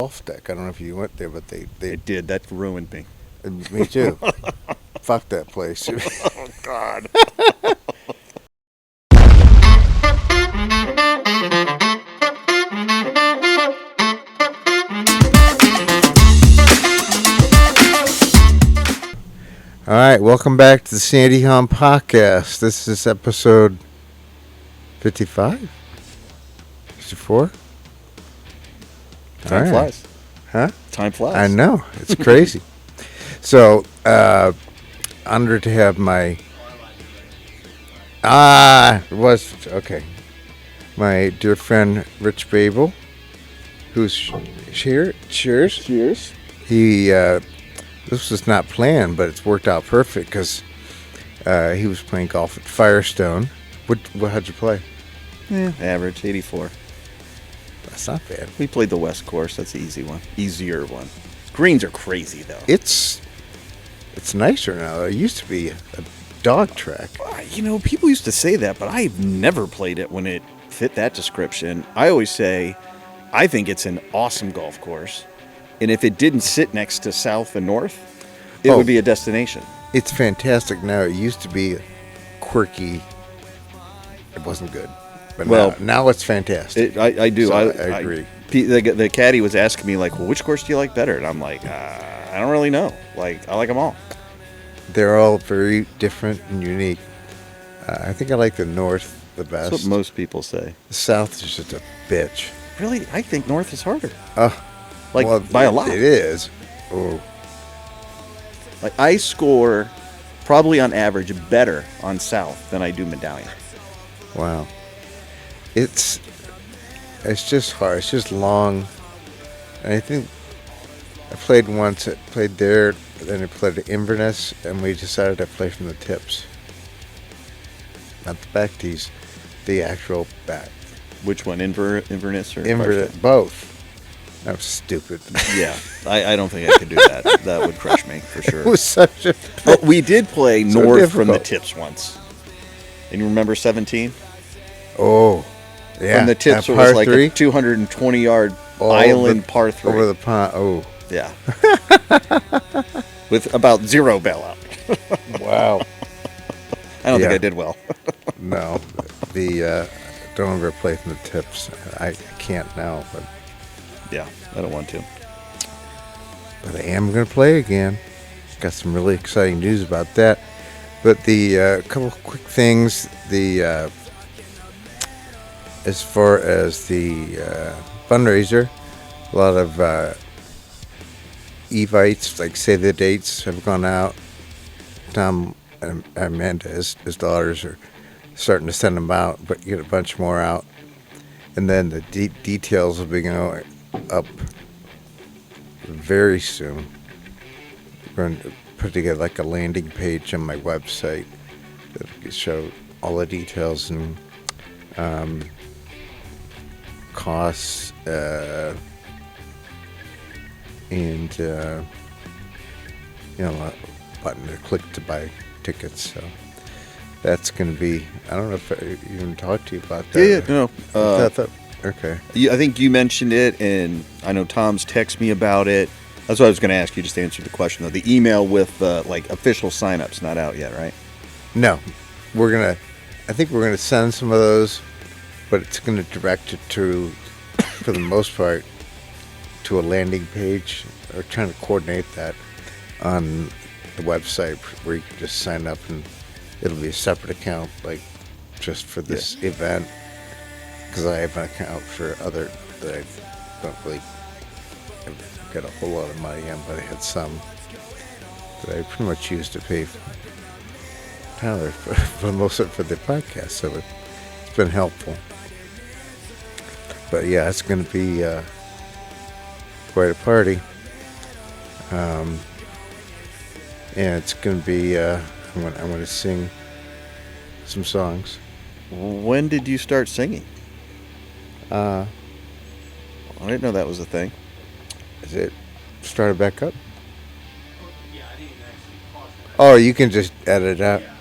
golf deck. I don't know if you went there, but they It did. That ruined me. me too. Fuck that place. Oh, God. All right, welcome back to the Sandy Hahn podcast. This is episode 55? 54? Time flies. Huh? Time flies. I know. It's crazy. So, honored to have my... Okay. My dear friend, Rich Babel, who's here. Cheers. Cheers. He... this was not planned, but it's worked out perfect because he was playing golf at Firestone. How'd you play? Average, 84. That's not bad. We played the West Course. That's the easy one. Easier one. Greens are crazy, though. It's nicer now. It used to be a dog track. People used to say that, but I've never played it when it fit that description. I always say, I think it's an awesome golf course. And if it didn't sit next to South and North, it would be a destination. It's fantastic now. It used to be quirky. It wasn't good. But now it's fantastic. I do. So I agree. The caddy was asking me, like, well, which course do you like better? And I'm like, I don't really know. Like, I like them all. They're all very different and unique. I think I like the North the best. That's what most people say. The South is just a bitch. Really? I think North is harder. By a lot. It is. Oh. Like, I score probably on average better on South than I do Medallion. Wow. It's just hard. It's just long. And I think I played once. I played there, then I played at Inverness, and we decided to play from the tips. Not the back tees, the actual back. Which one, Inverness or Inverness? Both. That was stupid. Yeah, I don't think I could do that. That would crush me for sure. It was such a... But we did play so north difficult. from the tips once. And you remember 17? Oh, yeah. From the tips, it par was like three? a 220-yard island par 3. Over the pond. Oh. Yeah. With about 0 bailout. Wow. I don't think I did well. No. Don't ever play from the tips. I can't now, but... Yeah, I don't want to. But I am going to play again. Got some really exciting news about that. But the couple quick things. As far as the fundraiser, a lot of evites, like save the dates, have gone out. Tom and Amanda, his daughters, are starting to send them out, but get a bunch more out. And then the details will be going up very soon. We're going to put together like a landing page on my website that will show all the details and costs and a button to click to buy tickets. So that's going to be... I don't know if I even talked to you about that. No. Okay. I think you mentioned it, and I know Tom's texted me about it. That's what I was going to ask you, just to answer the question, though. The email with, official sign-ups not out yet, right? No. I think we're going to send some of those, but it's going to direct it to, for the most part, to a landing page. We're trying to coordinate that on the website where you can just sign up, and it'll be a separate account, like, just for this event. Because I have an account for other that I don't really get a whole lot of money on, but I had some that I pretty much used to pay for Tyler for most of it for the podcast, so it's been helpful. But yeah, it's going to be quite a party, and it's going to be I'm going to sing some songs. When did you start singing? I I didn't know that was a thing. Is it started back up? Yeah, I didn't actually pause it. Oh, you can just edit it out. Yeah,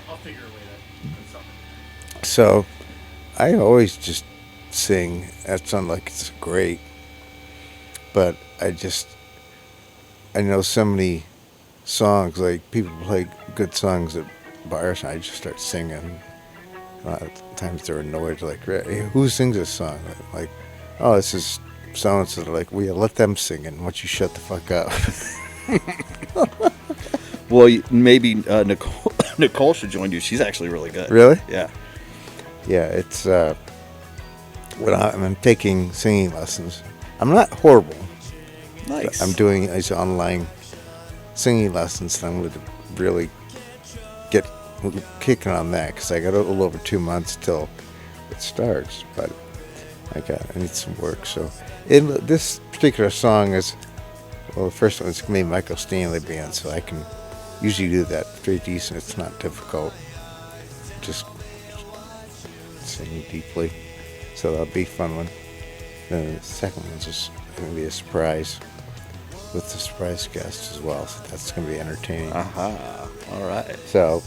I'll figure a way to something. So, I always just sing. That sounds like it's great. but I know so many songs. Like people play good songs at bars, and I just start singing. Times they're annoyed, like, hey, who sings this song? I'm like, oh, this is so and so. They're like, well, yeah, let them sing it. Why don't you shut the fuck up? Well, maybe Nicole Nicole should join you. She's actually really good. Really? Yeah. Yeah, it's when I'm taking singing lessons. I'm not horrible. Nice. I'm doing these online singing lessons, and I'm going to really get kicking on that because I got a little over 2 months till it starts. But I need some work. So this particular song is, well, the first one is going to be Michael Stanley Band, so I can usually do that pretty decent. It's not difficult. Just singing deeply. So that'll be a fun one. Then the second one's just going to be a surprise with the surprise guest as well. So that's going to be entertaining. All right. So,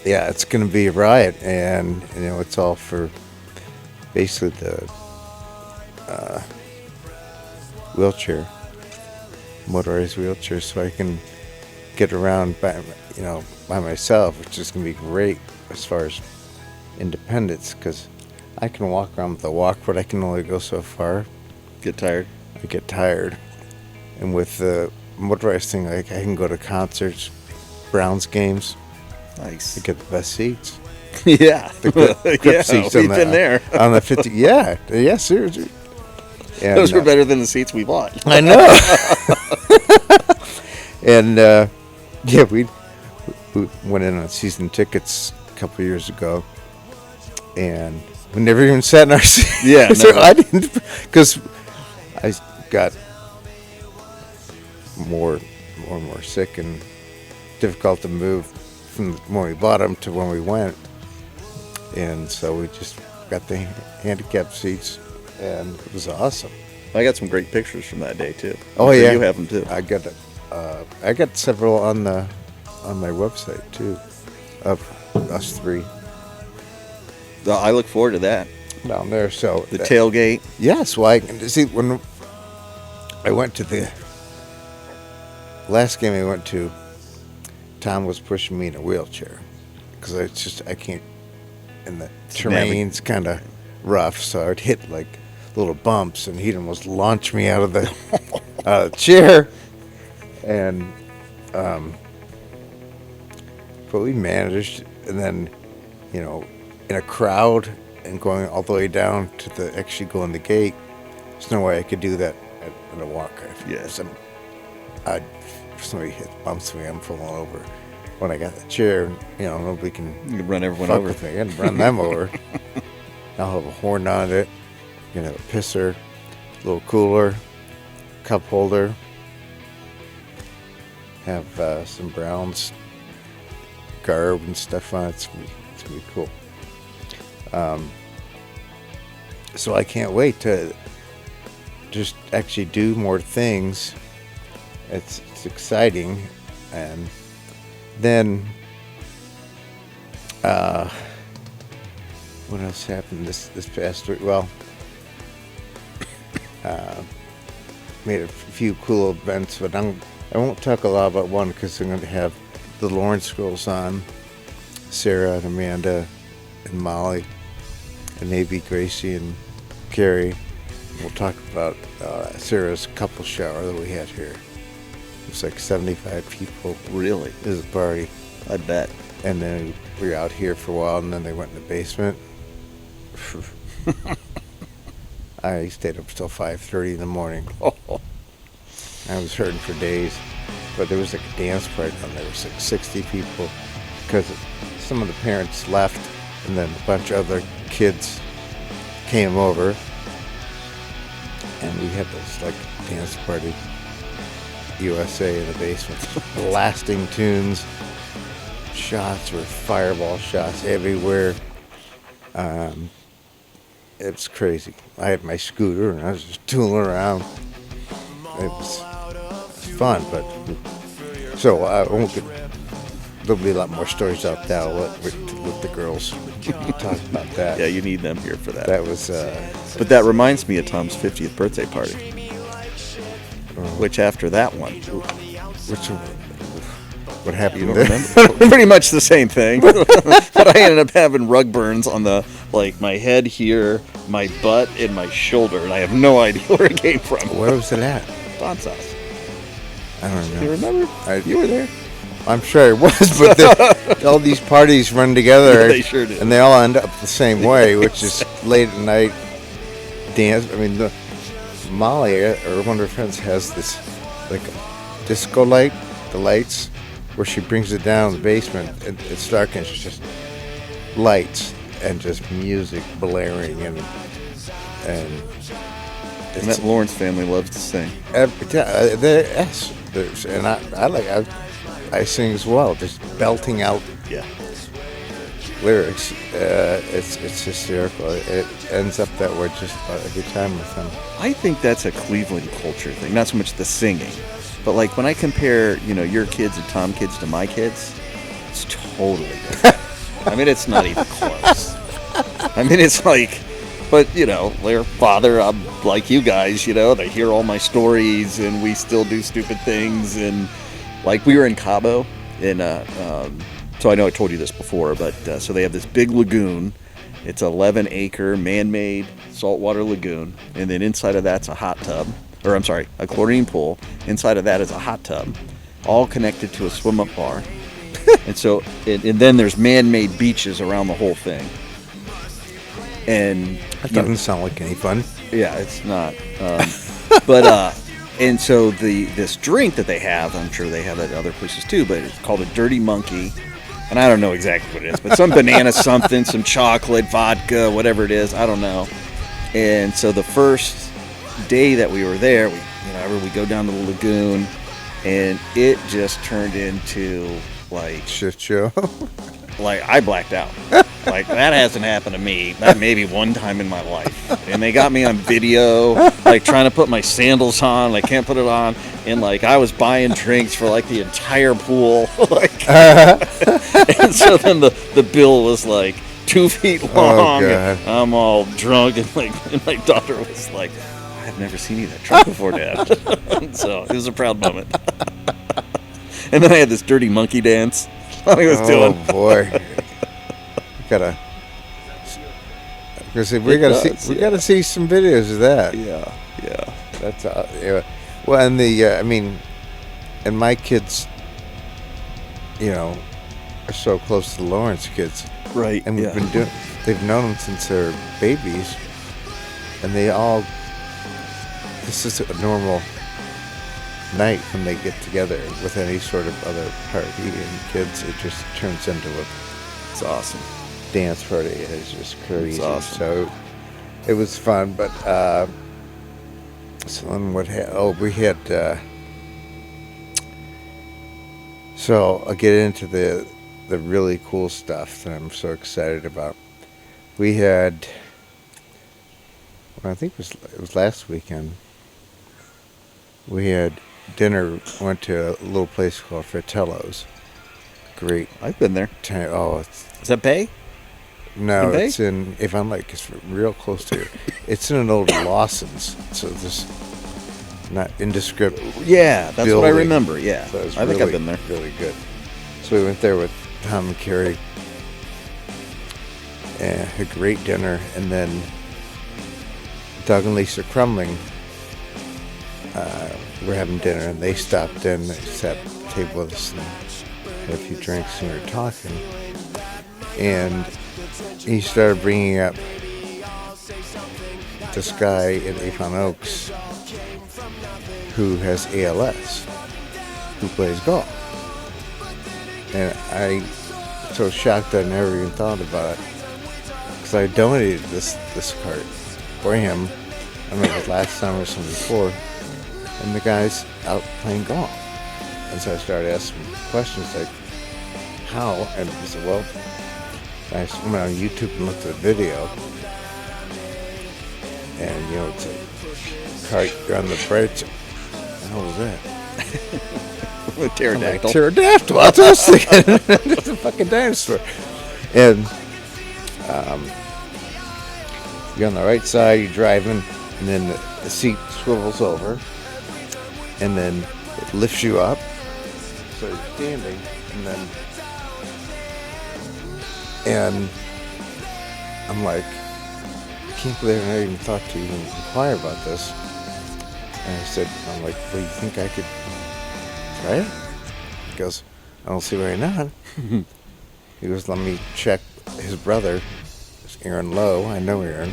yeah, it's going to be a riot. And, it's all for basically the wheelchair, motorized wheelchair, so I can get around by myself, which is going to be great as far as independence, because I can walk around with a walk, but I can only go so far. Get tired? I get tired. And with the motorized thing, like, I can go to concerts, Browns games. Nice. I get the best seats. Yeah. The grip seats we've been there. on the 50. Yeah, seriously. And, those were better than the seats we bought. I know. And yeah, we went in on season tickets a couple years ago, and we never even sat in our seat. Yeah, so never. I didn't, because I got more and more sick and difficult to move from when we bought them to when we went, and so we just got the handicapped seats, and it was awesome. I got some great pictures from that day too. Oh, I'm sure yeah, you have them too. I got several on my website too, of us three I look forward to that. down there. So The tailgate. yes, well, I can see when I went to the last game I went to, Tom was pushing me in a wheelchair because I can't, and the terrain's kind of rough, so I'd hit like little bumps, and he'd almost launch me out of the chair. And but we managed, and then in a crowd and going all the way down to actually going the gate, there's no way I could do that in a walk. Yes. If somebody bumps me, I'm falling over. When I got the chair, nobody can You can run everyone fuck over. with me and run them over. I'll have a horn on it. You have a pisser, a little cooler, cup holder. Have some Browns garb and stuff on it. It's gonna be cool. So I can't wait to just actually do more things. It's exciting. And then what else happened this past week? Well, made a few cool events, but I won't talk a lot about one because I'm going to have the Lawrence girls on, Sarah and Amanda and Molly and maybe Gracie and Carrie. We'll talk about Sarah's couple shower that we had here. It was like 75 people. Really? It was a party. I bet. And then we were out here for a while, and then they went in the basement. I stayed up till 5:30 in the morning. I was hurting for days. But there was like a dance party down there. There was like 60 people because some of the parents left, and then a bunch of other kids came over, and we had this like dance party USA in the basement, blasting tunes. Shots were fireball shots everywhere. It was crazy. I had my scooter and I was just tooling around. It was fun, but so I won't get. There'll be a lot more stories out there. I'll let the girls talk about that. Yeah, you need them here for that. That was. But that reminds me of Tom's 50th birthday party. which after that one, Which what happened? you don't there? remember? Pretty much the same thing. But I ended up having rug burns on my head here, my butt, and my shoulder, and I have no idea where it came from. Where was it at? Bon sauce. I don't know. You remember? You were there. I'm sure it was, but all these parties run together. Yeah, they sure do. And they all end up the same way, which is late at night dance. I mean, Molly, or one of her friends, has this like disco light, the lights, where she brings it down in the basement. It's dark and it's just lights and just music blaring and And that Lawrence family loves to sing. Yes, and I sing as well, just belting out Yeah. lyrics. It's hysterical. It ends up that way just about every time with them. I think that's a Cleveland culture thing, not so much the singing. But like when I compare, your kids and Tom kids to my kids, it's totally different. I mean, it's not even close. I mean, it's like, but their father, I'm like you guys, they hear all my stories and we still do stupid things. And like we were in Cabo and so I know I told you this before, but so they have this big lagoon. It's 11-acre man-made saltwater lagoon. And then inside of that's a hot tub. Or I'm sorry, a chlorine pool. Inside of that is a hot tub, all connected to a swim-up bar. And so, and then there's man-made beaches around the whole thing. And That doesn't sound like any fun. yeah, it's not. But and so this drink that they have, I'm sure they have it at other places too, but it's called a Dirty Monkey. And I don't know exactly what it is, but some banana something, some chocolate, vodka, whatever it is, I don't know. And so the first day that we were there, we go down to the lagoon, and it just turned into like Shit show. like I blacked out. Like that hasn't happened to me. That maybe one time in my life. And they got me on video, like trying to put my sandals on. I can't put it on, and like I was buying drinks for like the entire pool. And so then the bill was like 2 feet long. God. And I'm all drunk, and my daughter was like, I've never seen you that drunk before, Dad. So it was a proud moment. And then I had this Dirty Monkey dance I was doing. Oh boy, we gotta see some videos of that. Yeah. That's yeah. Well, and and my kids, are so close to the Lawrence kids, Right. and we've been they've known them since they're babies, and this is a normal night when they get together with any sort of other party and kids. It just turns into It's awesome. dance party. It's just crazy. It's awesome. So it was fun, but so then we had so I'll get into the really cool stuff that I'm so excited about. We had, I think it was last weekend, we had dinner, went to a little place called Fratello's. Great. I've been there. Is that Bay? No, In Bay? it's in Avon Lake. It's real close to here. It's in an old Lawson's, so this not indescript. Yeah, that's what I building. remember. Yeah, So it was I think really, I've been there. Really good. So we went there with Tom and Carrie. And had a great dinner, and then Doug and Lisa Crumling were having dinner, and they stopped in. They sat at the table with us and had a few drinks, and we were talking. And he started bringing up this guy in Avon Oaks who has ALS, who plays golf. And I was so shocked I never even thought about it, because I donated this cart for him. I don't know if it was last time or something before, and the guy's out playing golf. And so I started asking questions like, how? And he said, well, I went on YouTube and looked at the video, and it's a cart, you're on the bridge. What the hell was that? With pterodactyl. Like, pterodactyl. That's what I was thinking. It's a fucking dinosaur. And you're on the right side, you're driving, and then the seat swivels over, and then it lifts you up. So you're standing, and I'm like, I can't believe I never even thought to even inquire about this. And I said, I'm like, well, you think I could try it? He goes, I don't see why not. He goes, let me check his brother, Aaron Lowe. I know Aaron.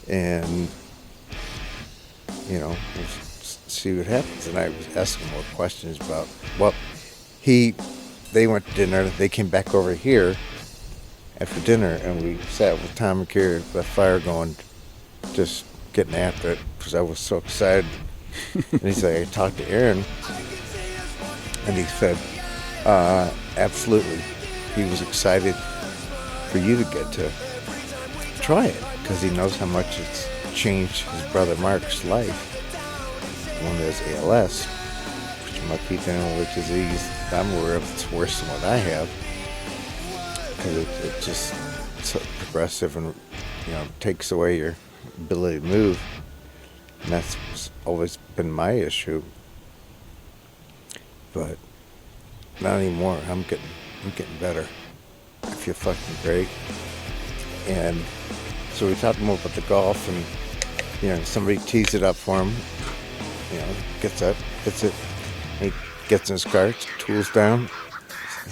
And, you know, we'll see what happens. And I was asking more questions about, well, they went to dinner. They came back over here after dinner, and we sat with Tom and Carrie with the fire going, just getting after it, because I was so excited. And he's like, I talked to Aaron, and he said, absolutely. He was excited for you to get to try it, because he knows how much it's changed his brother Mark's life. One that has ALS, which might be the only disease I'm aware of that's worse than what I have, because it just so progressive and, you know, takes away your ability to move, and that's always been my issue. But not anymore. I'm getting better. I feel fucking great. And so we talked more about the golf, and, you know, somebody tees it up for him. You know, gets up, hits it, he gets in his car, tools down,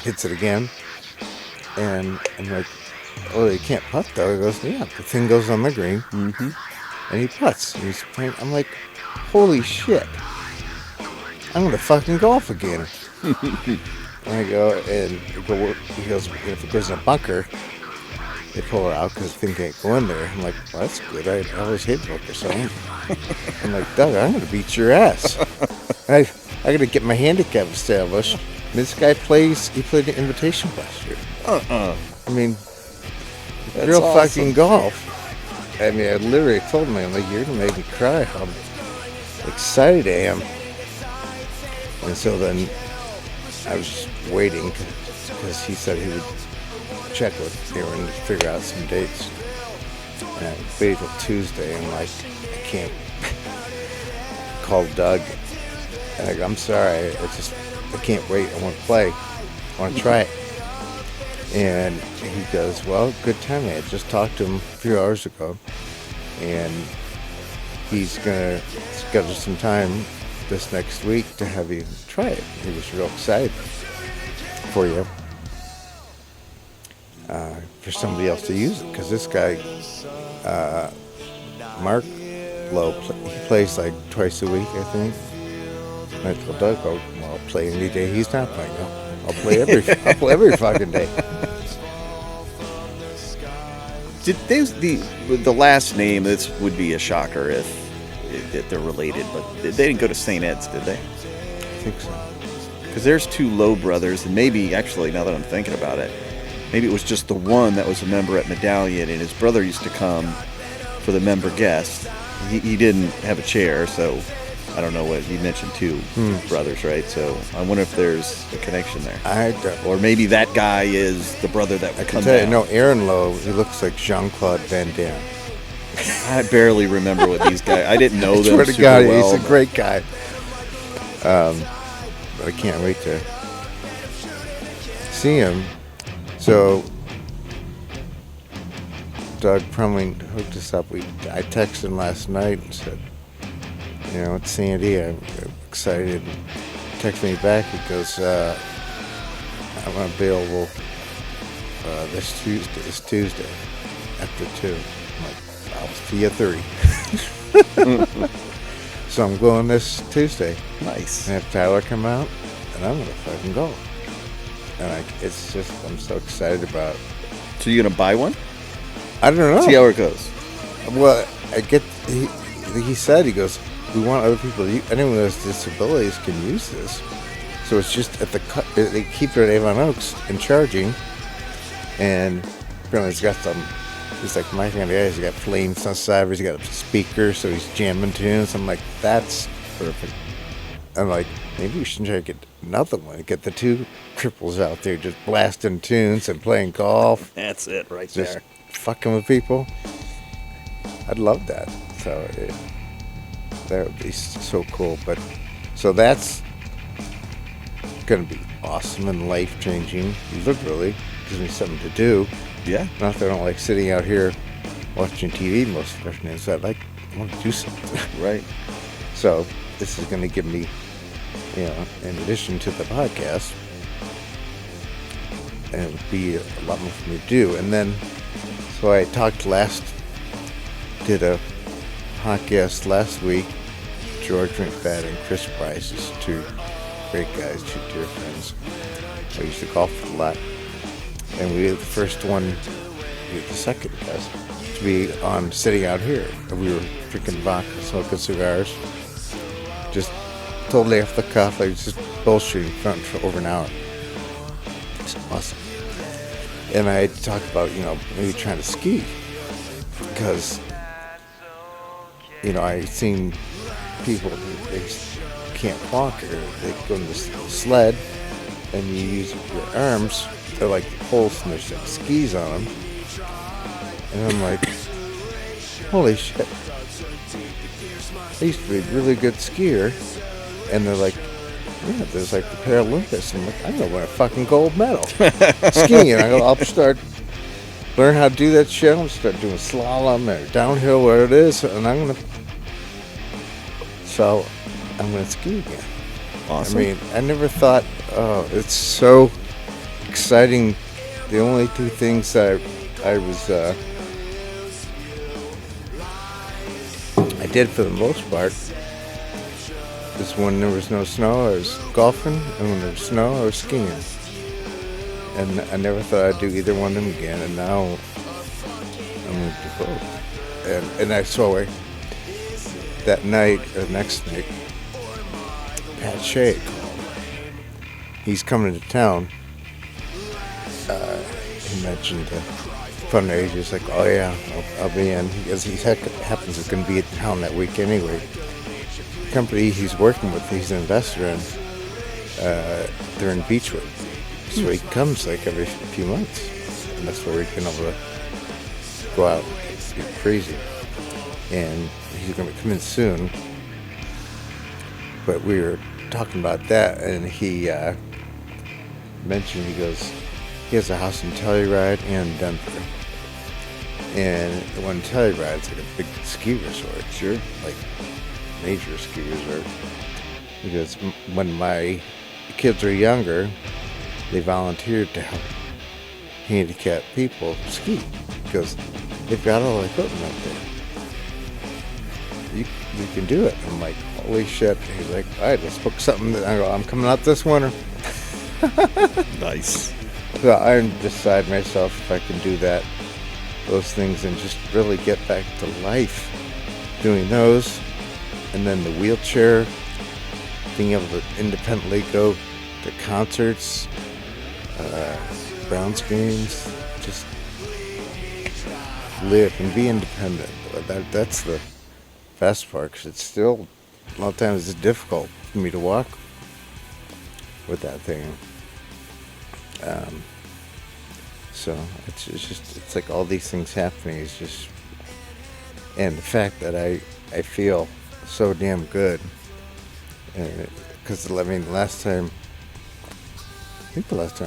hits it again. And I'm like, oh, you can't putt though. He goes, yeah, the thing goes on the green. Mm-hmm. And he putts. And he's playing. I'm like, holy shit. I'm going to fucking golf again. And I go, and he goes, if it goes in a bunker, they pull it out because the thing can't go in there. I'm like, well, that's good. I always hate bunker something. I'm like, Doug, I'm going to beat your ass. I got to get my handicap established. And this guy played the invitation last year. I mean, That's real awesome. fucking golf. I mean, I literally told him, I'm like, you're going to make me cry how excited I am. And so then I was just waiting because he said he would check with Aaron to figure out some dates. And I waited till Tuesday, and like, I can't call Doug. And I go, I'm sorry, I can't wait. I want to play. I want to try it. And he goes, well, good timing. I just talked to him a few hours ago, and he's going to schedule some time this next week to have you try it. He was real excited for you, for somebody else to use it, because this guy, Mark Lowe, he plays like twice a week, I think. And I told Doug, well, I'll play any day he's not playing. I'll play every fucking day. Did the last name? This would be a shocker if they're related, but they didn't go to St. Ed's, did they? I think so. Because there's two Lowe brothers, and maybe actually, now that I'm thinking about it, maybe it was just the one that was a member at Medallion, and his brother used to come for the member guest. He didn't have a chair, so I don't know what you mentioned. Two brothers, right? So I wonder if there's a connection there. I don't. Or maybe that guy is the brother that would I can come tell you, down. no, Aaron Lowe, he looks like Jean-Claude Van Damme. I barely remember what these guys. I didn't know I them swear to super God, well. he's a great guy. But I can't wait to see him. So Doug Prumling hooked us up. I texted him last night and said, you know, it's Sandy. I'm excited. Texted me back. He goes, I'm available this Tuesday after 2. I'm like, I'll see you at 3. So I'm going this Tuesday. Nice. And have Tyler come out, and I'm gonna fucking go. And it's just, I'm so excited about it. So you're gonna buy one? I don't know. See how it goes. Well, he said, he goes, we want other people to use, anyone who has disabilities can use this. So it's just at they keep it at Avon Oaks and charging. And apparently he's got he's like my kind of guy, he's got flame synthesizers, he's got a speaker, so he's jamming tunes. I'm like, that's perfect. I'm like, maybe we should try to get another one, get the two cripples out there just blasting tunes and playing golf. That's it right Just there. fucking with people. I'd love that. So That would be so cool. But so that's gonna be awesome and life changing. Literally gives me something to do. Yeah. Not that I don't like sitting out here watching TV most afternoons. I want to do something. Right. So this is going to give me, in addition to the podcast, and it would be a lot more for me to do. And then, so I did a podcast last week. George McFadden and Chris Price, is two great guys, two dear friends. I used to golf a lot. And we were the first one, we were the second guys, to be on sitting out here. And we were drinking vodka, smoking cigars. Just totally off the cuff. I was just bullshitting front for over an hour. It's awesome. And I talked about, maybe trying to ski. Because, I've seen people, they can't walk, or they go in the sled, and you use your arms. They're like holes, and there's like skis on them. And I'm like, holy shit. I used to be a really good skier. And they're like, yeah, there's like the Paralympics. I'm like, I'm going to win a fucking gold medal skiing. And I'll start learn how to do that shit. I'm going to start doing slalom or downhill, where it is. And I'm going to ski again. Awesome. I mean, I never thought, it's so exciting. The only two things I did for the most part is when there was no snow, I was golfing, and when there was snow, I was skiing. And I never thought I'd do either one of them again, and now I'm going to do both. And I saw that night, or next night, Pat Shea called. He's coming to town. He mentioned the fundraiser. He's like, oh yeah, I'll be in. Because he happens to going to be in town that week anyway. The company he's working with, he's an investor in, they're in Beechwood. So he comes like every few months. And that's where we've been able to go out and get crazy. And he's going to come in soon. But we were talking about that, and he mentioned, he has a house in Telluride and Denver. And the one in Telluride is like a big ski resort. Sure. Like major ski resort. Because when my kids were younger, they volunteered to help handicapped people ski. Because they've got all the equipment up there. You can do it. I'm like, holy shit. He's like, all right, let's book something. I go, I'm coming out this winter. Nice. So I'm beside myself if I can do those things, and just really get back to life doing those. And then the wheelchair, being able to independently go to concerts, Browns games, just live and be independent. That's the best part, because it's still, a lot of times it's difficult for me to walk with that thing. So it's like all these things happening is just, and the fact that I feel so damn good, because I mean the last time I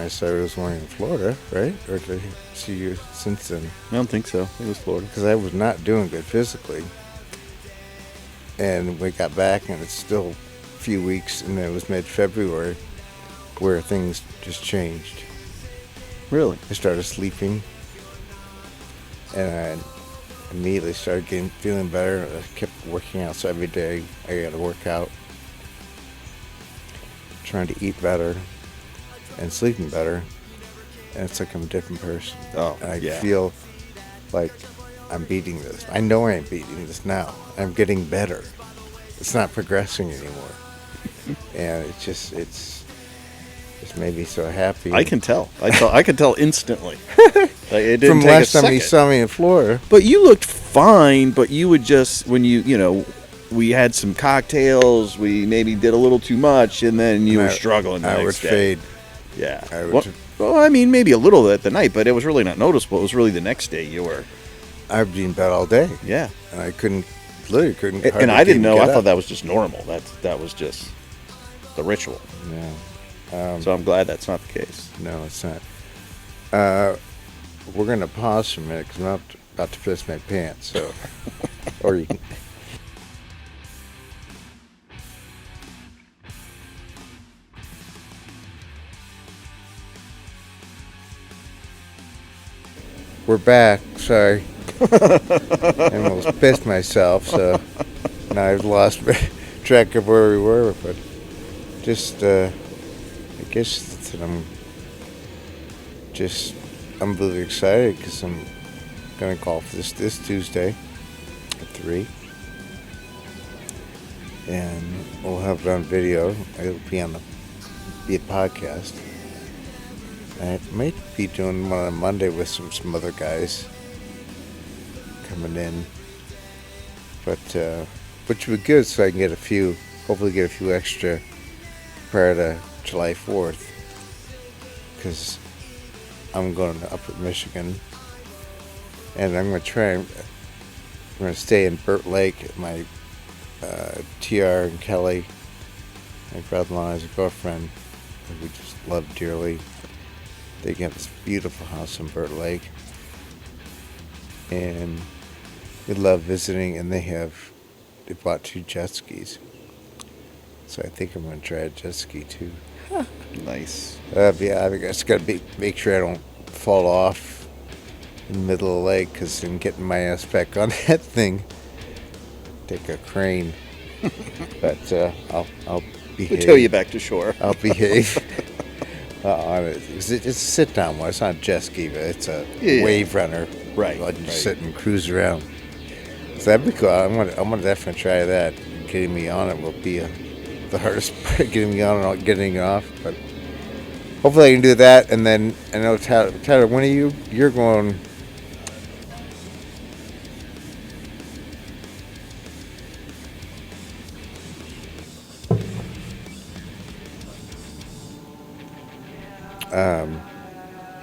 saw you was one in Florida, right? Or did I see you since then? I don't think so. It was Florida. Because I was not doing good physically, and we got back, and it's still a few weeks, and then it was mid-February where things just changed. Really? I started sleeping, and I immediately started feeling better. I kept working out, so every day I got to work out, trying to eat better, and sleeping better, and it's like I'm a different person. Oh, and I yeah. feel like I'm beating this. I know I am beating this now. I'm getting better. It's not progressing anymore, and it's made me so happy. I can tell. I can tell instantly. Like, it didn't From take last a time you second. saw me in Florida. But you looked fine, but you would just, when we had some cocktails, we maybe did a little too much, and then you were struggling the I would next day. fade. Yeah. I would Well, I mean, maybe a little at the night, but it was really not noticeable. It was really the next day you were. I'd be in bed all day. Yeah. And I couldn't literally couldn't. And hardly I didn't even know. get I thought up. that was just normal. That was just the ritual. Yeah. So I'm glad that's not the case. No, it's not. We're gonna pause for a minute because I'm about to piss my pants. So, or you can. We're back. Sorry, I almost pissed myself. So now I've lost track of where we were. But just, I guess that I'm just unbelievably excited because I'm gonna golf this Tuesday at 3, and we'll have it on video. It'll be a podcast. I might be doing one on Monday with some other guys coming in, but which would be good, so I can hopefully get a few extra prior to July 4th, because I'm going up at Michigan, and I'm going to stay in Burt Lake. My TR and Kelly, my brother-in-law, and his girlfriend, that we just love dearly. They have this beautiful house in Burt Lake, and we love visiting, and they bought 2 jet skis. So I think I'm going to try a jet ski too. Nice. I just got to make sure I don't fall off in the middle of the lake, because I'm getting my ass back on that thing. Take a crane. But I'll behave. We'll tow you back to shore. I'll behave. On it. It's a sit-down one. It's not a jet ski, but it's a wave runner. Right. I'll just sit and cruise around. So that'd be cool. I'm gonna definitely try that. Getting me on it will be the hardest part. Getting me on and getting off, but hopefully I can do that. And then I know Tyler, when are you're going?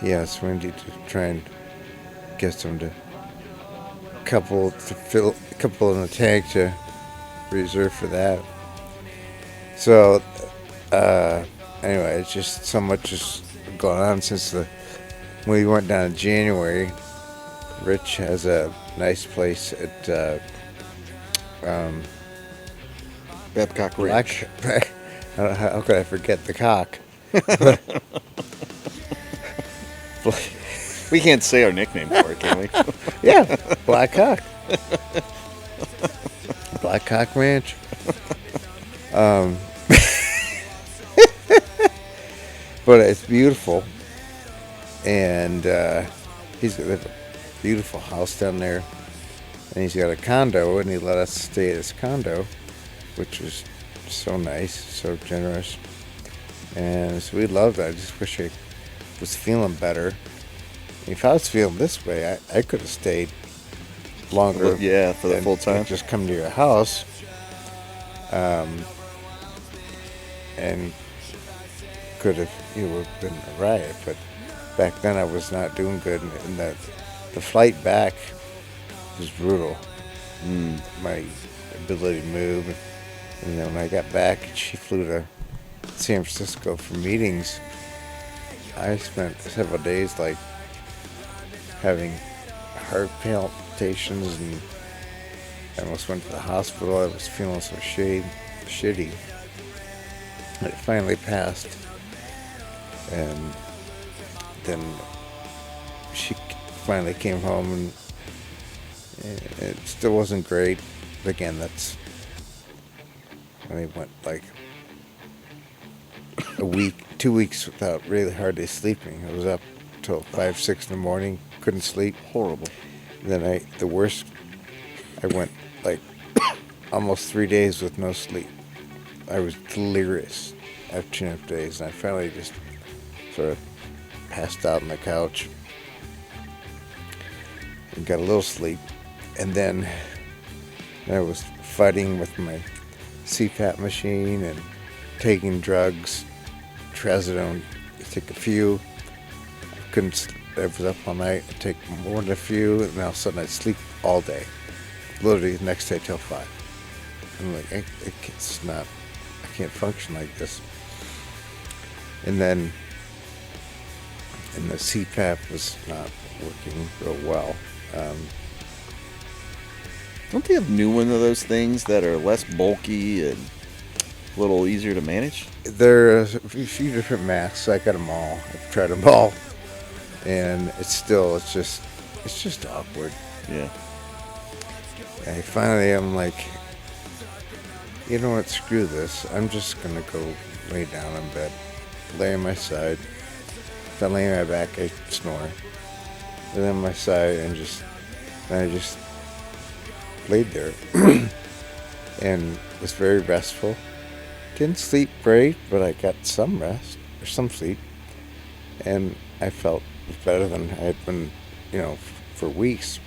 Yes, we need to try and get some to fill a couple in the tank to reserve for that. So anyway, it's just so much has gone on since when we went down in January. Rich has a nice place at Babcock Ridge. How could I forget the cock? We can't say our nickname for it, can we? Yeah, Black Cock. Black Cock Ranch. But it's beautiful, and he's got a beautiful house down there, and he's got a condo, and he let us stay at his condo, which was so nice, so generous, and so we loved it. I just wish I was feeling better. If I was feeling this way, I could have stayed longer. Yeah, for the full time. Just come to your house, and could have been a riot. But back then I was not doing good, and the flight back was brutal. My ability to move, and then when I got back, she flew to San Francisco for meetings. I spent several days like having heart palpitations, and I almost went to the hospital. I was feeling so shitty. It finally passed, and then she finally came home, and it still wasn't great. But again, that's when I went like a week, 2 weeks without really hardly sleeping. I was up till 5, 6 in the morning, couldn't sleep. Horrible. Then I went like almost 3 days with no sleep. I was delirious after 2.5 days, and I finally just sort of passed out on the couch and got a little sleep. And then I was fighting with my CPAP machine and taking drugs, trazodone. I take a few. I was up all night. I take more than a few, and all of a sudden I'd sleep all day. literally the next day till 5. I'm like, it's not, I can't function like this. And then, and the CPAP was not working real well. Don't they have new one of those things that are less bulky and a little easier to manage? There are a few different masks. I got them all. I've tried them all, and it's just awkward. Yeah. And finally, I'm like, you know what? Screw this. I'm just gonna go lay down in bed, lay on my side. If I lay on my back, I snore. Lay on my side and I just laid there and was very restful. Didn't sleep great, but I got some rest or some sleep, and I felt better than I had been, for weeks.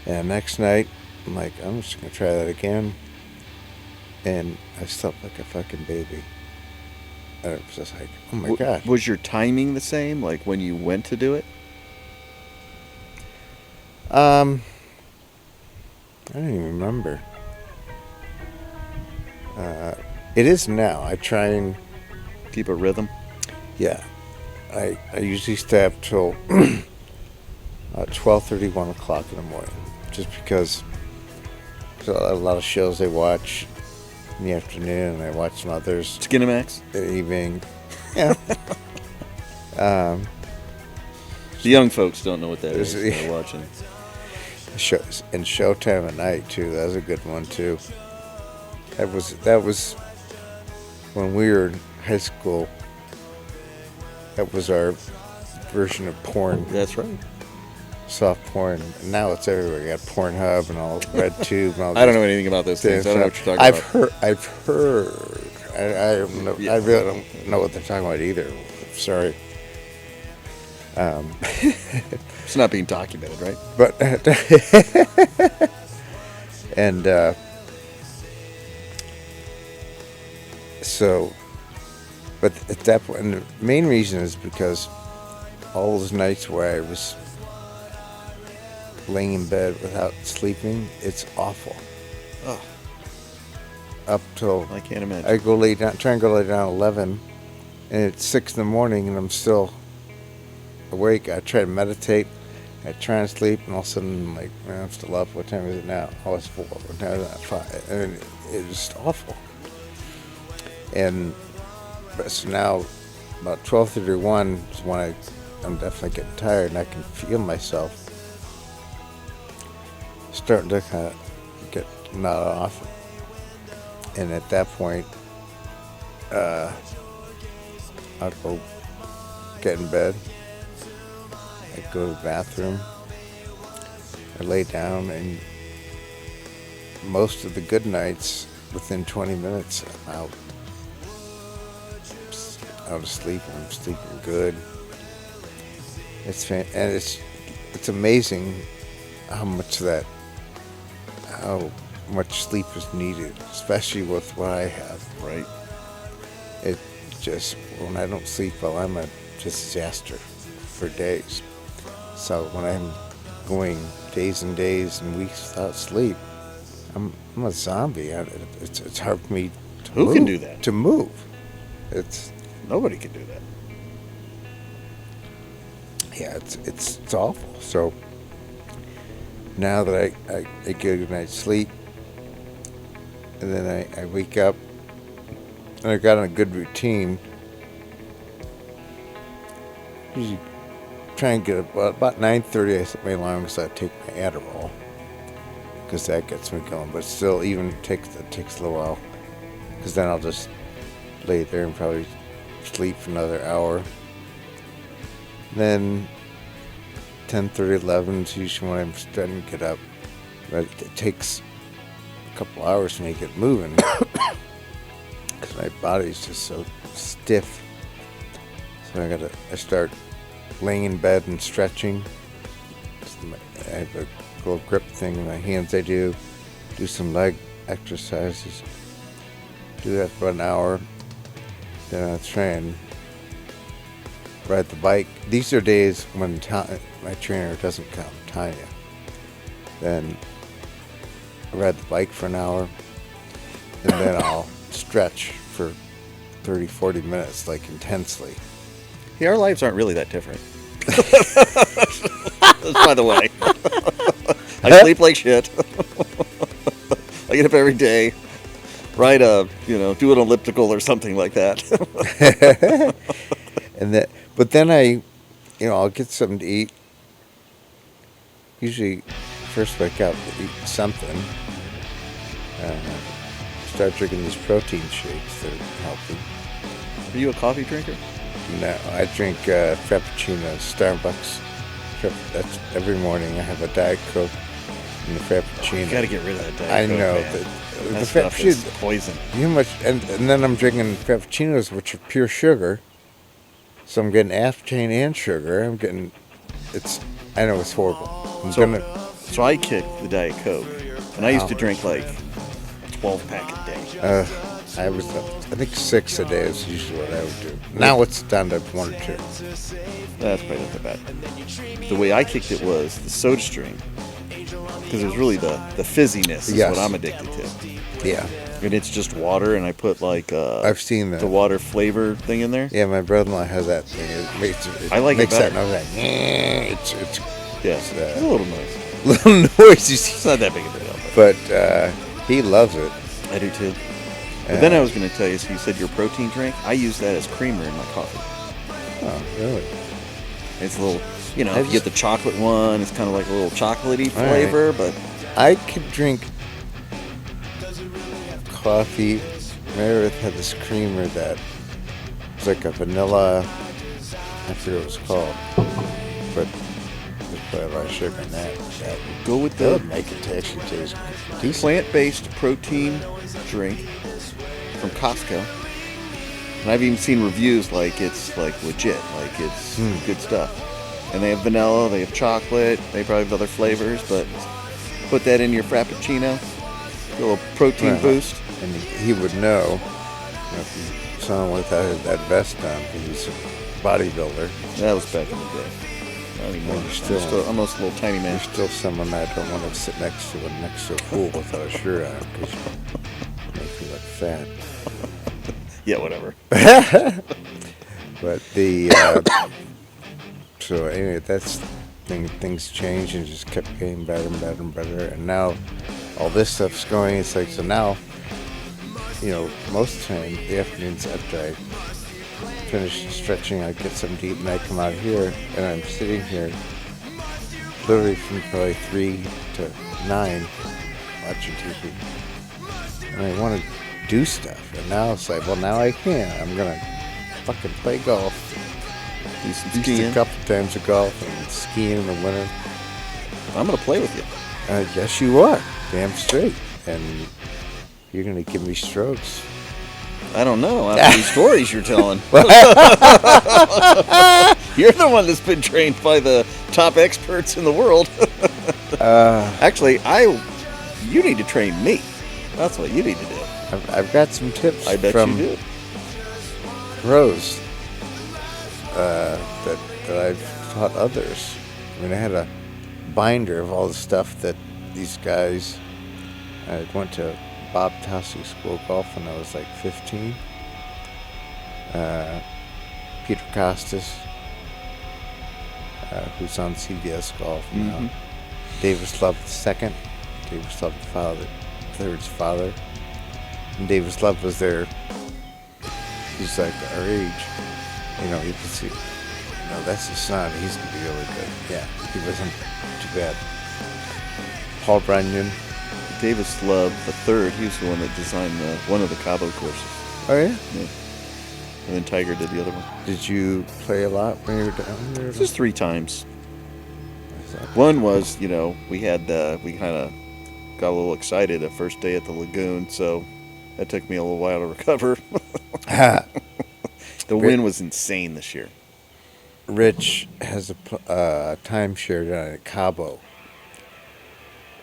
And next night, I'm like, I'm just gonna try that again, and I slept like a fucking baby. And it was just like, oh my god. Was your timing the same, like when you went to do it? I don't even remember. It is now. I try and Keep a rhythm? yeah. I usually stay up till 12:30, 1 o'clock in the morning, just because there's a lot of shows they watch in the afternoon, and I watch some others Skinamax? in the evening. Yeah. The young folks don't know what that is. There's- They're watching. Shows and Showtime at night too. That was a good one too. That was when we were in high school. That was our version of porn, That's right. soft porn. And now it's everywhere. You got Pornhub and all RedTube and all. I don't know anything about those things. I don't know what you're talking about. I've heard. I don't know. Yeah. I really don't know what they're talking about either. Sorry. It's not being documented, right? But and so, but at that point, and the main reason is because all those nights where I was laying in bed without sleeping, it's awful. Oh, Up till I can't imagine. I go lay down, try and go lay down at 11, and it's 6 in the morning, and I'm still awake. I try to meditate. I try and sleep, and all of a sudden, I'm like, man, I'm still up. What time is it now? Oh, it's 4. What time is it? 5. And it's just awful. And so now, about 12:31 is when I'm definitely getting tired, and I can feel myself starting to kind of get nod off. And at that point, I'll go get in bed. I go to the bathroom. I lay down, and most of the good nights, within 20 minutes, I'm out of sleep, and I'm sleeping good. And it's amazing how much sleep is needed, especially with what I have. Right. It just, when I don't sleep well, I'm a disaster for days. So when I'm going days and days and weeks without sleep, I'm a zombie. It's hard for me to Who move. can do that? To move. It's Nobody can do that. yeah, it's awful. So now that I get a good night's sleep, and then I wake up, and I got on a good routine. Usually try and get about 9:30. I set my alarm because I take my Adderall, because that gets me going. But still, even it takes a little while, because then I'll just lay there and probably sleep for another hour. Then 10:30, 11 is usually when I'm starting to get up. But it takes a couple hours for me to get moving, because my body's just so stiff. So I start laying in bed and stretching. I have a little grip thing in my hands. I do some leg exercises. Do that for an hour. Then I try and ride the bike. These are days when my trainer doesn't count Tanya. Then ride the bike for an hour, and then I'll stretch for 30, 40 minutes, like intensely. Yeah, our lives aren't really that different. By the way, I sleep like shit. I get up every day, ride do an elliptical or something like that. But then I'll get something to eat. Usually, first wake up, eat something. Start drinking these protein shakes. They're healthy. Are you a coffee drinker? No, I drink Frappuccino, Starbucks. That's every morning. I have a Diet Coke and the Frappuccino. You got to get rid of that Diet I Coke, know. man. The That stuff is poison. You much, and then I'm drinking Frappuccinos, which are pure sugar. So I'm getting aspartame and sugar. I know it's horrible. So I kicked the Diet Coke, and I used to drink like 12-pack a day. I think 6 a day is usually what I would do. Now it's down to 1 or 2. That's probably not that bad. The way I kicked it was the soda stream, because it was really the fizziness is Yes. what I'm addicted to. Yeah. And it's just water, and I put like I've seen that. the water flavor thing in there. Yeah, my brother-in-law has that thing. It I like it makes better. that noise. It's Yes, it's a little noise. little noisy, It's not that big of a deal. but he loves it. I do too. But then I was going to tell you, so you said your protein drink. I use that as creamer in my coffee. Oh, really? It's a little, if you get the chocolate one, it's kind of like a little chocolatey All right. flavor, but I could drink coffee. Meredith had this creamer that was like a vanilla. I forget what it's called, but there's probably a lot of sugar in that. go with That the would make it actually taste decent. plant-based protein drink from Costco. And I've even seen reviews like it's like legit, like it's good stuff. And they have vanilla, they have chocolate, they probably have other flavors, but put that in your Frappuccino, get a little protein Right. boost. And he would know if you saw him without that vest on, because he's a bodybuilder. That was back in the day. Not anymore. Well, you're still- I'm almost a little tiny man. You're still someone I don't want to sit next to a pool without a shirt on, because you make me look fat. Yeah, whatever. But so anyway, things changed and just kept getting better and better and better. And now all this stuff's going. It's like, so now, most of the time, the afternoons after I finish stretching, I get something to eat, and I come out here, and I'm sitting here literally from probably 3 to 9 watching TV. And I want to do stuff. And now it's like, well, now I can. I'm going to fucking play golf. Do some Used skiing. a couple times of golf and skiing in the winter. I'm going to play with you. Yes, you are. Damn straight. And you're going to give me strokes. I don't know. After these stories you're telling. You're the one that's been trained by the top experts in the world. Actually, you need to train me. That's what you need to do. I've got some tips I bet from you do. pros that I've taught others. I mean, I had a binder of all the stuff that these guys. I went to Bob Tossi School of Golf when I was like 15. Peter Costas, who's on CBS Golf now. Davis Love II. Davis Love third's father. And Davis Love was there. He's like our age. You can see. That's his son. He's gonna be really good. Yeah, he wasn't too bad. Paul Bunyan. Davis Love III, he was the one that designed one of the Cabo courses. Oh yeah. Yeah. And then Tiger did the other one. Did you play a lot when you were down there? Just 3 times. One was, we kind of got a little excited the first day at the lagoon, so that took me a little while to recover. The wind was insane this year. Rich has a timeshare down at Cabo,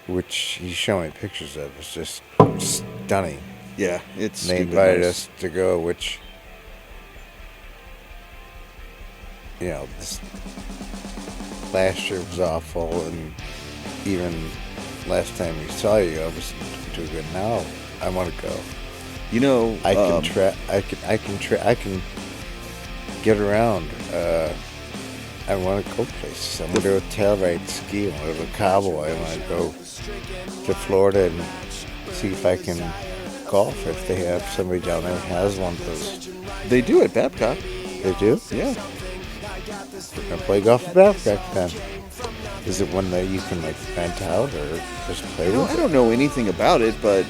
which he's showing pictures of. It's just stunning. Yeah, it's And they stupid invited nice. us to go, which, this last year was awful, and even last time we saw you, I was too good. Now I want to go. You know, I can get around. I want to go places. I want to go tailride ski. I want to go cowboy. I want to go to Florida and see if I can golf. If they have somebody down there who has one of those. they do at Babcock. They do? Yeah. We're going to play golf at Babcock then. Is it one that you can like rent out or just play with? I don't know anything about it, but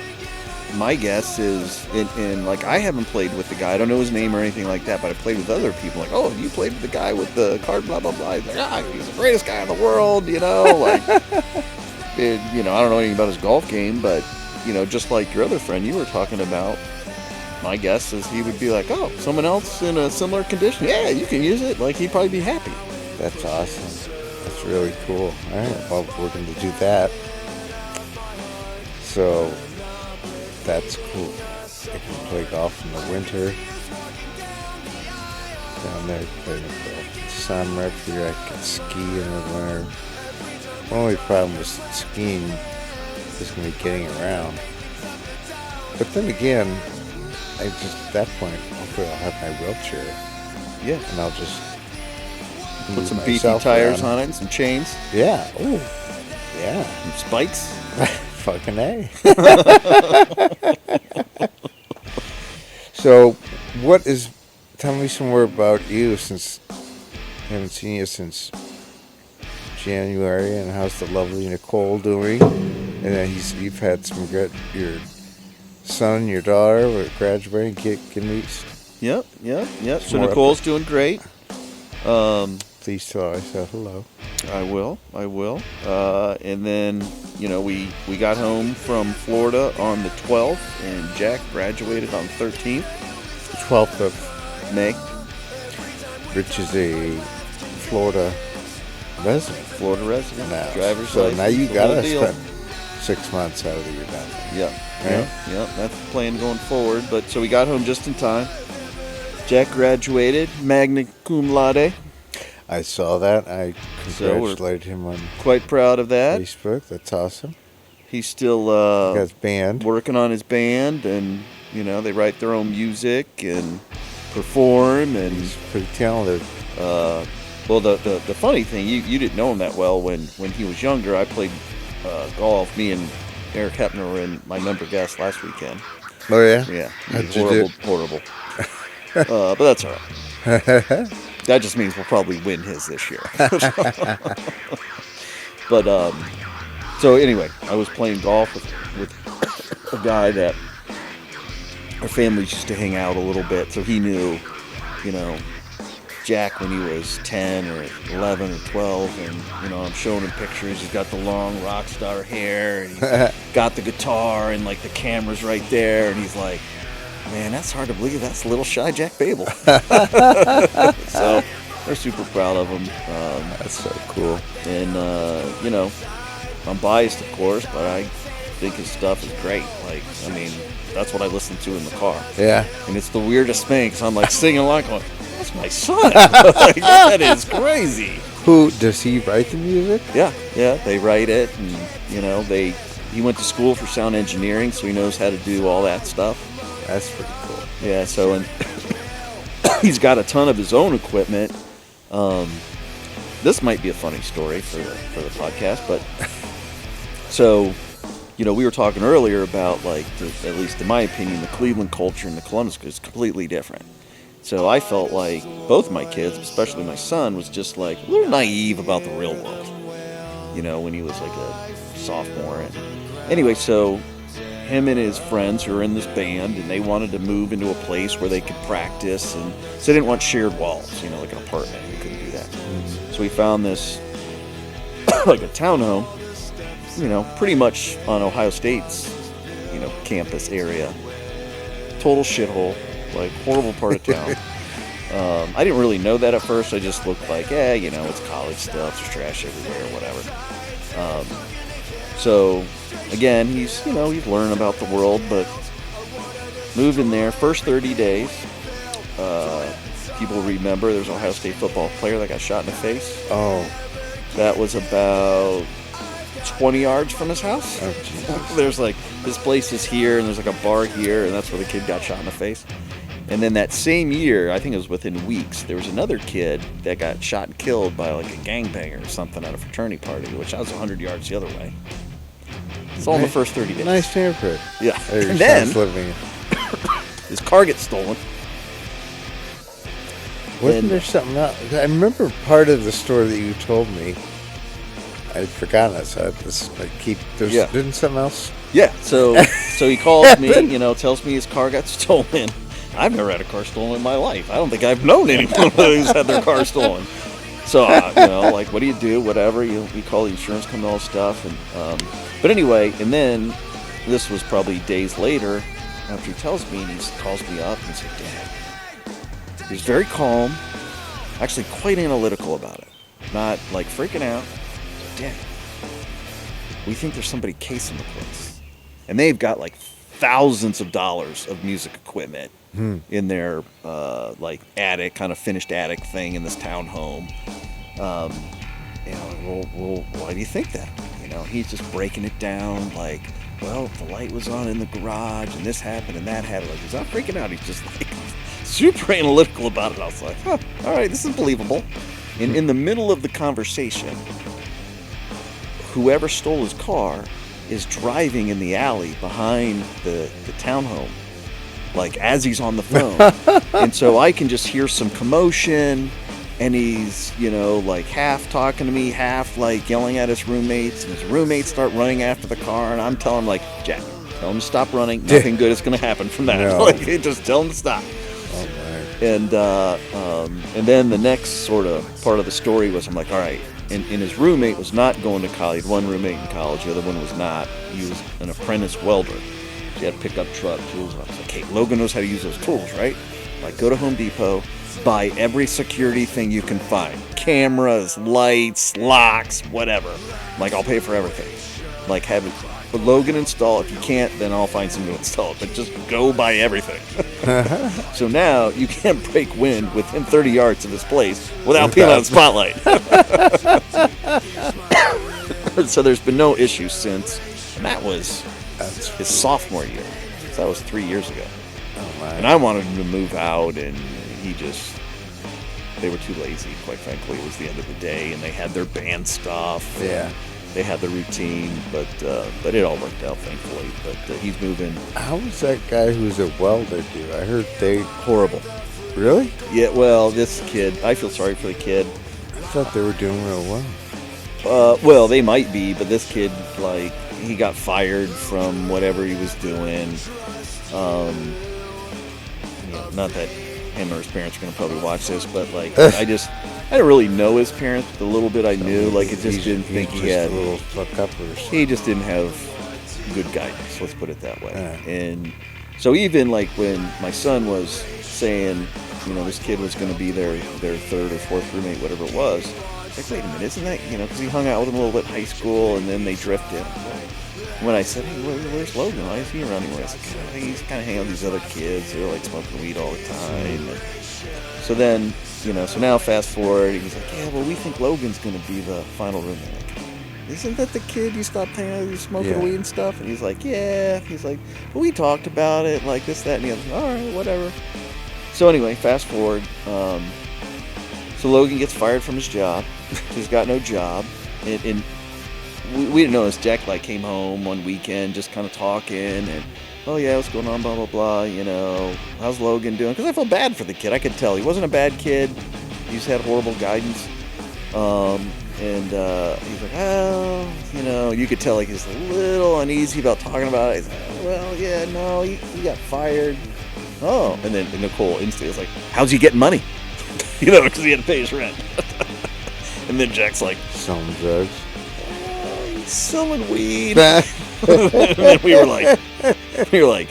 my guess is, in like, I haven't played with the guy. I don't know his name or anything like that, but I played with other people. Like, oh, you played with the guy with the card, blah, blah, blah. He's like, he's the greatest guy in the world, you know? Like, I don't know anything about his golf game, but, just like your other friend you were talking about, my guess is he would be like, oh, someone else in a similar condition, yeah, you can use it. Like, he'd probably be happy. That's awesome. That's really cool. All right, well, we're going to do that. So, that's cool. I can play golf in the winter. Down there, play with the sun right here. I can ski in the winter. The only problem with skiing is going to be getting around. But then again, at that point, hopefully I'll have my wheelchair. Yeah. And I'll just Put some beefy tires on it and some chains. Yeah. Oh, yeah. Some spikes. Fucking A. So, tell me some more about you, since I haven't seen you since January, and how's the lovely Nicole doing? And then you've had some good, your son, your daughter were graduating, give me Yep. So more Nicole's doing great. please tell her I said hello. I will. And then, we got home from Florida on the 12th, and Jack graduated on the 13th. 12th of May. Rich is a Florida resident Florida resident. now. Driver's So license. now you the gotta whole deal. spend 6 months out of the year down there. Yep. Yep. That's the plan going forward. But so we got home just in time. Jack graduated, magna cum laude. I saw that. I So we're congratulated him on quite proud of that. Facebook. That's awesome. He's still He got his band. working on his band, and they write their own music and perform. And He's pretty talented. well, the funny thing, you didn't know him that well when he was younger. I played golf. Me and Eric Hepner were in my number guest last weekend. Oh yeah. Yeah, How'd you do? horrible. But that's all right. That just means we'll probably win his this year. But so anyway, I was playing golf with a guy that our families used to hang out a little bit, so he knew, Jack when he was 10 or 11 or 12, and I'm showing him pictures. He's got the long rock star hair, and he's got the guitar, and like the camera's right there, and he's like, man, that's hard to believe. That's little shy Jack Babel. So we're super proud of him. That's so cool. And, I'm biased, of course, but I think his stuff is great. Like, that's what I listen to in the car. Yeah. And it's the weirdest thing, because I'm like singing along going, that's my son. Like, that is crazy. Who does he write the music? Yeah, they write it, and, he went to school for sound engineering, so he knows how to do all that stuff. That's pretty cool. Yeah, so and he's got a ton of his own equipment. This might be a funny story for the podcast, but so we were talking earlier about, like, at least in my opinion, the Cleveland culture and the Columbus is completely different. So I felt like both my kids, especially my son, was just like a little naive about the real world. When he was like a sophomore. And anyway, so him and his friends who are in this band, and they wanted to move into a place where they could practice, and so they didn't want shared walls, like an apartment. We couldn't do that. Mm-hmm. So we found this, like a townhome, pretty much on Ohio State's, campus area. Total shithole, like horrible part of town. I didn't really know that at first. I just looked like, it's college stuff, there's trash everywhere, whatever. So again, he's learning about the world, but moved in there. First 30 days, people remember there's an Ohio State football player that got shot in the face. Oh. That was about 20 yards from his house. Oh, Jesus. There's like, his place is here, and there's like a bar here, and that's where the kid got shot in the face. And then that same year, I think it was within weeks, there was another kid that got shot and killed by like a gangbanger or something at a fraternity party, which I was 100 yards the other way. It's all in the first 30 days. Nice neighborhood. Yeah. Your And then son's living in. his car gets stolen. Wasn't and- there something else? I remember part of the story that you told me. I'd forgotten it, so I just keep. Yeah. Didn't something else? Yeah, so he calls me, tells me his car got stolen. I've never had a car stolen in my life. I don't think I've known anyone who's had their car stolen. So, like, what do you do? Whatever. We call the insurance company, all this stuff. And but anyway, and then this was probably days later after he tells me, and he calls me up and he's like, Dad. He's very calm, actually quite analytical about it. Not like freaking out. Dad, we think there's somebody casing the place. And they've got like thousands of dollars of music equipment in their like attic, kind of finished attic thing in this townhome. Well, why do you think that? He's just breaking it down like, well, the light was on in the garage and this happened and that happened. Like, he's not freaking out. He's just like super analytical about it. I was like, all right, this is believable. And in the middle of the conversation, whoever stole his car is driving in the alley behind the townhome, like as he's on the phone. And so I can just hear some commotion, and he's, like half talking to me, half like yelling at his roommates, and his roommates start running after the car, and I'm telling him like, Jack, tell him to stop running. Nothing good is going to happen from that. No. Like, just tell him to stop. Oh, man. And then the next sort of part of the story was, I'm like, all right. And his roommate was not going to college. He had one roommate in college, the other one was not. He was an apprentice welder. He had a pickup truck, tools. And I was like, hey, Logan knows how to use those tools, right? Like, go to Home Depot, buy every security thing you can find. Cameras, lights, locks, whatever. Like, I'll pay for everything. Like, have Logan install. If you can't, then I'll find someone to install it. But just go buy everything. So now you can't break wind within 30 yards of this place without being on spotlight. So there's been no issue since. And that was his sophomore year. So that was 3 years ago. Oh, my. And I wanted him to move out, and they were too lazy, quite frankly. It was the end of the day, and they had their band stuff. Yeah. They had the routine, but it all worked out, thankfully. But he's moving. How was that guy who's a welder do? I heard they... Horrible. Really? Yeah, well, this kid, I feel sorry for the kid. I thought they were doing real well. Well, they might be, but this kid, like, he got fired from whatever he was doing. Not that him or his parents are going to probably watch this, but, like, I didn't really know his parents, but the little bit I knew, like, it just didn't think he had... a little fuck up or something. He just didn't have good guidance, let's put it that way. Yeah. And so even, like, when my son was saying, this kid was going to be their third or fourth roommate, whatever it was, like, wait a minute, isn't that, because he hung out with him a little bit in high school, and then they drifted. When I said, hey, where's Logan? Why is he around anymore? I was like, he's kind of hanging out with these other kids. They're, like, smoking weed all the time. And so then, so now fast forward, he's like, yeah, well, we think Logan's going to be the final roommate. Like, isn't that the kid you stopped hanging out with, smoking weed and stuff? And he's like, yeah. He's like, well, we talked about it, like this, that, and the other. All right, whatever. So anyway, fast forward. So Logan gets fired from his job. He's got no job. And we didn't know this. Jack, like, came home one weekend just kind of talking and, oh, yeah, what's going on, blah, blah, blah, how's Logan doing? Because I felt bad for the kid. I could tell. He wasn't a bad kid. He just had horrible guidance. And he's like, oh, you could tell, like, he's a little uneasy about talking about it. He's like, well, yeah, no, he got fired. Oh, and then Nicole instantly was like, how's he getting money? Because he had to pay his rent. And then Jack's like, Selling drugs. he's selling weed. And then we were like,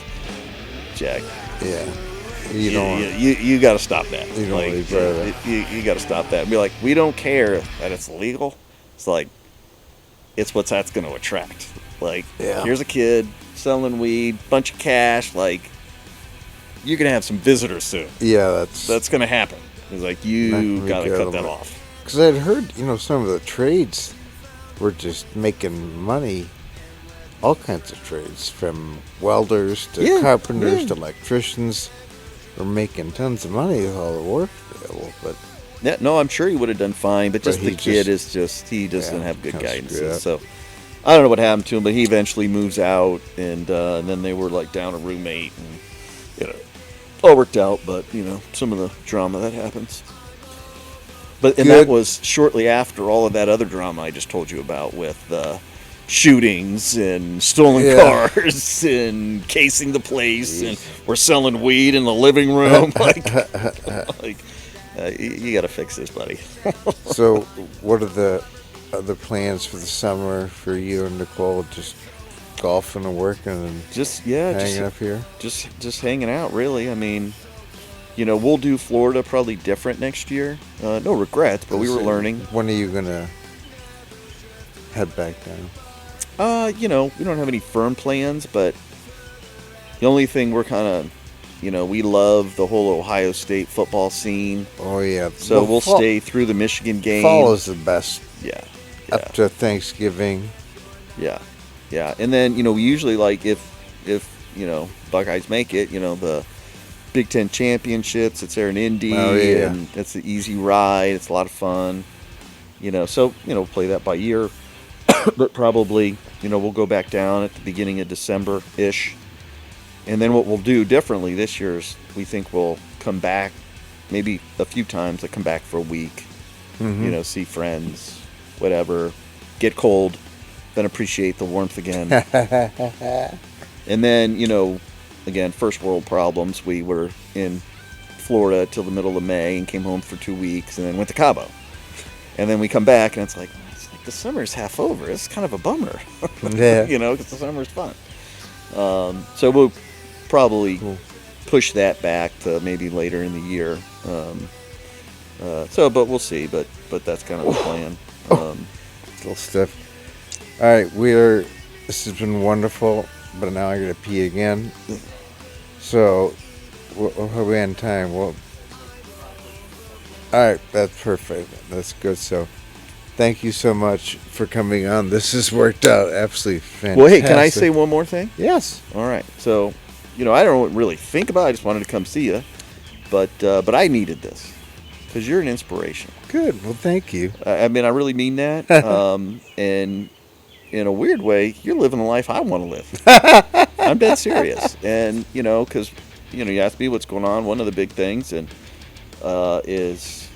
Jack, Yeah. you got to stop that. You don't like, leave brother. you got to stop that. And be like, we don't care that it's illegal. It's like, it's what that's going to attract. Like, here's a kid selling weed, bunch of cash. Like, you're going to have some visitors soon. Yeah, That's going to happen. It's like, you got to cut that off. Because I'd heard, some of the trades we're just making money. All kinds of trades, from welders to Yeah, carpenters yeah. to electricians. We're making tons of money with all the work available, but Yeah, no, I'm sure he would have done fine, but just he the kid just- he just yeah, doesn't have good kinda guidance. screwed up. So I don't know what happened to him, but he eventually moves out, and then they were like down a roommate, and all worked out. But some of the drama that happens. But and that Good. was shortly after all of that other drama I just told you about with shootings and stolen Yeah. cars and casing the place, and we're selling weed in the living room. You got to fix this, buddy. So, what are the other plans for the summer for you and Nicole? Just golfing and working and Just hanging up here? just hanging out, really. I mean, we'll do Florida probably different next year. No regrets, but we were learning. When are you gonna head back down? We don't have any firm plans, but the only thing we're kind of, we love the whole Ohio State football scene. Oh yeah. So Well, we'll fall- stay through the Michigan game. Fall is the best. Yeah. Up to Thanksgiving. Yeah. And then, we usually if Buckeyes make it, the Big Ten championships, it's there in Indy, Oh, yeah. and it's an easy ride. It's a lot of fun. So, play that by year. But probably, we'll go back down at the beginning of December-ish. And then what we'll do differently this year is we think we'll come back maybe a few times, come back for a week, see friends, whatever, get cold, then appreciate the warmth again. And then, again, first world problems. We were in Florida till the middle of May and came home for 2 weeks and then went to Cabo. And then we come back and it's like the summer's half over. It's kind of a bummer, Yeah. because the summer's fun. So we'll probably push that back to maybe later in the year. But we'll see. But that's kind of the plan. Little stiff. All right, this has been wonderful, but now I gotta pee again. So, we'll be on time. Well, all right, that's perfect. That's good. So, thank you so much for coming on. This has worked out absolutely fantastic. Well, hey, can I say one more thing? Yes. All right. So, I don't really think about it. I just wanted to come see you. But I needed this because you're an inspiration. Good. Well, thank you. I mean, I really mean that. And in a weird way, you're living the life I want to live. I'm dead serious. And, because, you asked me what's going on. One of the big things is,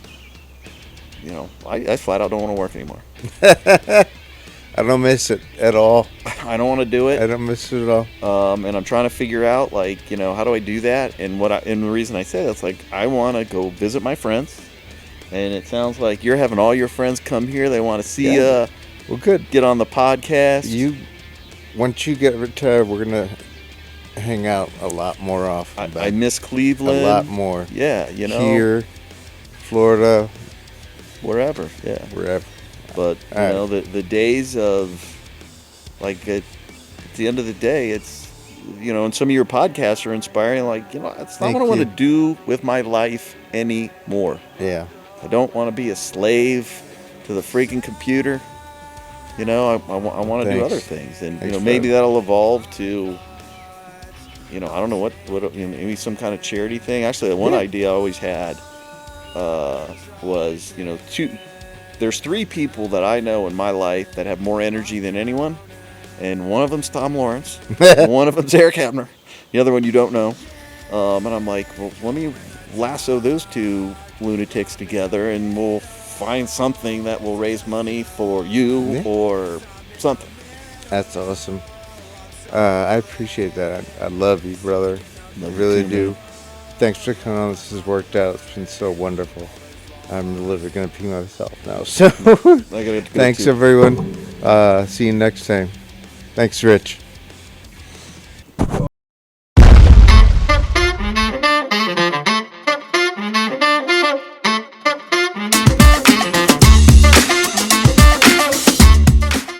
I flat out don't want to work anymore. I don't miss it at all. I don't want to do it. I don't miss it at all. And I'm trying to figure out, how do I do that? And and the reason I say that's I want to go visit my friends. And it sounds like you're having all your friends come here. They want to see Yeah. you. Well, good. Get on the podcast. Once you get retired, we're gonna hang out a lot more often. I miss Cleveland. a lot more. Yeah, Here, Florida, wherever. Yeah. wherever. But All right. the days of at the end of the day, it's and some of your podcasts are inspiring. It's not Thank what I want to you. do with my life anymore. Yeah. I don't want to be a slave to the freaking computer. I want to do Thanks. other things, and Thanks for maybe that. that'll evolve to. I don't know what maybe some kind of charity thing. Actually, the one Yeah. idea I always had was there's 3 people that I know in my life that have more energy than anyone, and one of them's Tom Lawrence, one of them's Eric Hebner, the other one you don't know. And I'm like, well, let me lasso those 2 lunatics together, and we'll find something that will raise money for you Yeah. or something. That's awesome. I appreciate that. I love you, brother. I Love you really too, do. man. Thanks for coming on. This has worked out. It's been so wonderful. I'm literally going to pee myself now. So, I gotta go thanks, too. everyone. See you next time. Thanks, Rich.